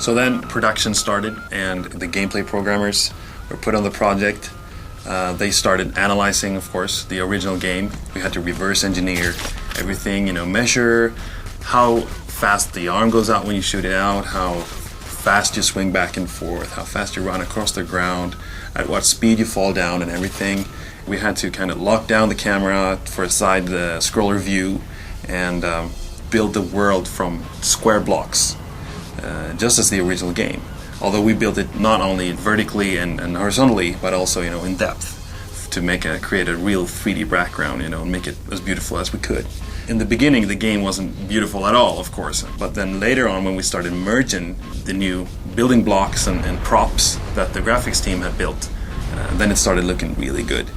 So then production started, and the gameplay programmers were put on the project. They started analyzing, of course, the original game. We had to reverse engineer everything, measure how fast the arm goes out when you shoot it out, how fast you swing back and forth, how fast you run across the ground, at what speed you fall down and everything. We had to kind of lock down the camera for a side scroller view and build the world from square blocks, just as the original game. Although we built it not only vertically and horizontally, but also in depth to create a real 3D background, and make it as beautiful as we could. In the beginning, the game wasn't beautiful at all, of course, but then later on, when we started merging the new building blocks and props that the graphics team had built, then it started looking really good.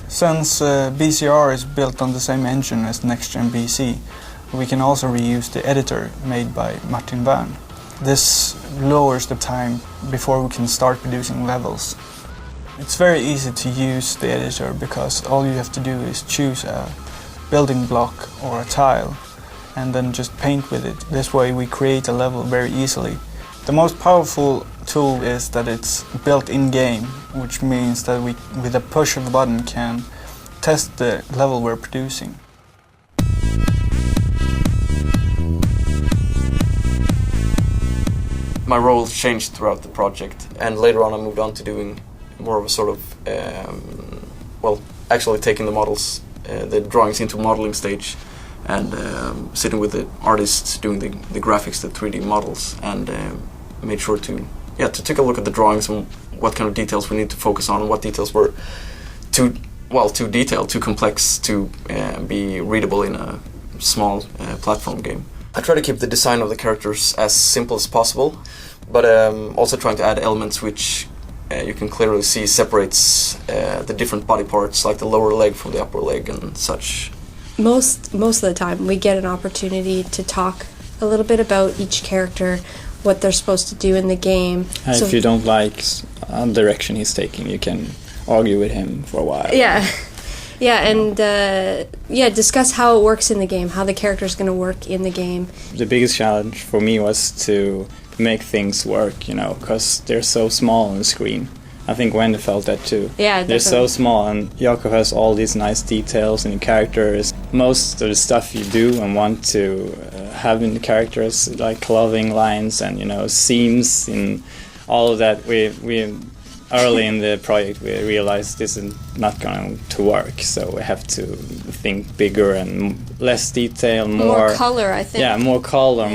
Since BCR is built on the same engine as next-gen BC, we can also reuse the editor made by Martin Wern. This lowers the time before we can start producing levels. It's very easy to use the editor because all you have to do is choose a building block or a tile and then just paint with it. This way we create a level very easily. The most powerful tool is that it's built in-game, which means that we, with a push of a button, can test the level we're producing. My role changed throughout the project, and later on I moved on to doing more of a sort of, actually taking the models, the drawings into modeling stage, and sitting with the artists doing the graphics, the 3D models, and made sure to take a look at the drawings and what kind of details we need to focus on, and what details were too detailed, too complex to be readable in a small platform game. I try to keep the design of the characters as simple as possible, but also trying to add elements which you can clearly see separates the different body parts, like the lower leg from the upper leg and such. Most of the time we get an opportunity to talk a little bit about each character, what they're supposed to do in the game. So if you don't like the direction he's taking, you can argue with him for a while. Discuss how it works in the game, how the character's going to work in the game. The biggest challenge for me was to make things work, because they're so small on the screen. I think Wendy felt that too. Yeah, definitely. They're so small, and Jakob has all these nice details in the characters. Most of the stuff you do and want to have in the characters, like clothing lines and seams and all of that, we early in the project we realized this is not going to work, so we have to think bigger and less detail, more color, I think. Yeah, more color,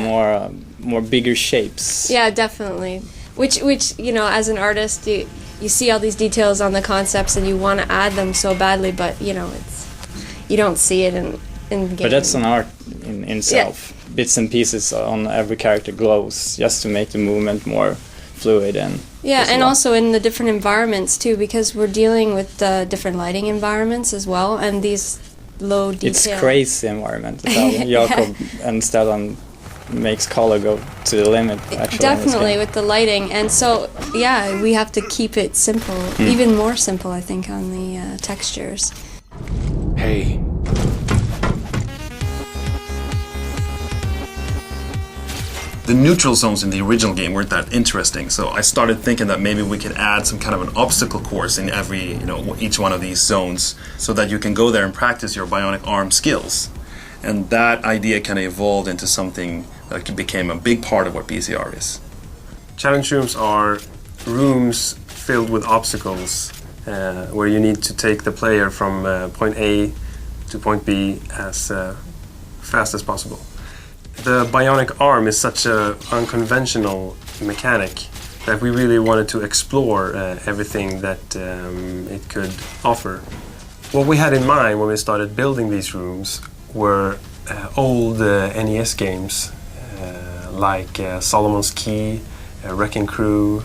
more bigger shapes. Yeah, definitely. Which as an artist, you see all these details on the concepts and you want to add them so badly, but you don't see it in the game. But that's an art in itself. Yeah. Bits and pieces on every character glows just to make the movement more fluid and also in the different environments too, because we're dealing with different lighting environments as well, and these low detail. It's crazy environment. Jakob and Stellan makes color go to the limit. Actually, definitely with the lighting, and so we have to keep it simple, even more simple, I think, on the textures. Hey. The neutral zones in the original game weren't that interesting, so I started thinking that maybe we could add some kind of an obstacle course in each one of these zones, so that you can go there and practice your bionic arm skills. And that idea kind of evolved into something that became a big part of what BCR is. Challenge rooms are rooms filled with obstacles where you need to take the player from point A to point B as fast as possible. The bionic arm is such an unconventional mechanic that we really wanted to explore everything that it could offer. What we had in mind when we started building these rooms were old NES games like Solomon's Key, Wrecking Crew,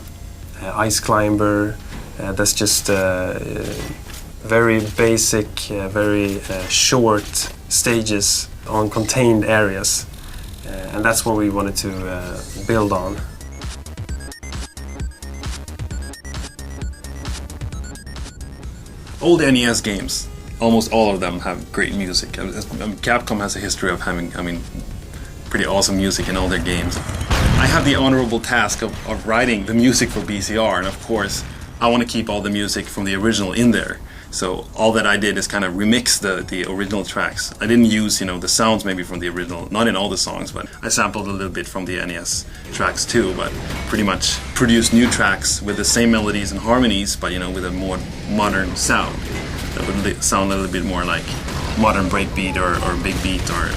Ice Climber. That's just very basic, very short stages on contained areas. And that's what we wanted to build on. Old NES games, almost all of them have great music. Capcom has a history of having, pretty awesome music in all their games. I have the honorable task of writing the music for BCR, and of course, I want to keep all the music from the original in there. So all that I did is kind of remix the original tracks. I didn't use, the sounds maybe from the original, not in all the songs, but I sampled a little bit from the NES tracks too, but pretty much produced new tracks with the same melodies and harmonies, but with a more modern sound. That would sound a little bit more like modern breakbeat or big beat or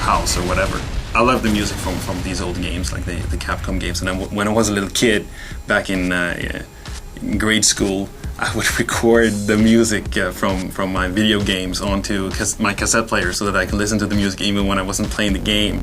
house or whatever. I love the music from these old games, like the Capcom games. And then when I was a little kid, back in grade school, I would record the music from my video games onto my cassette player so that I could listen to the music even when I wasn't playing the game.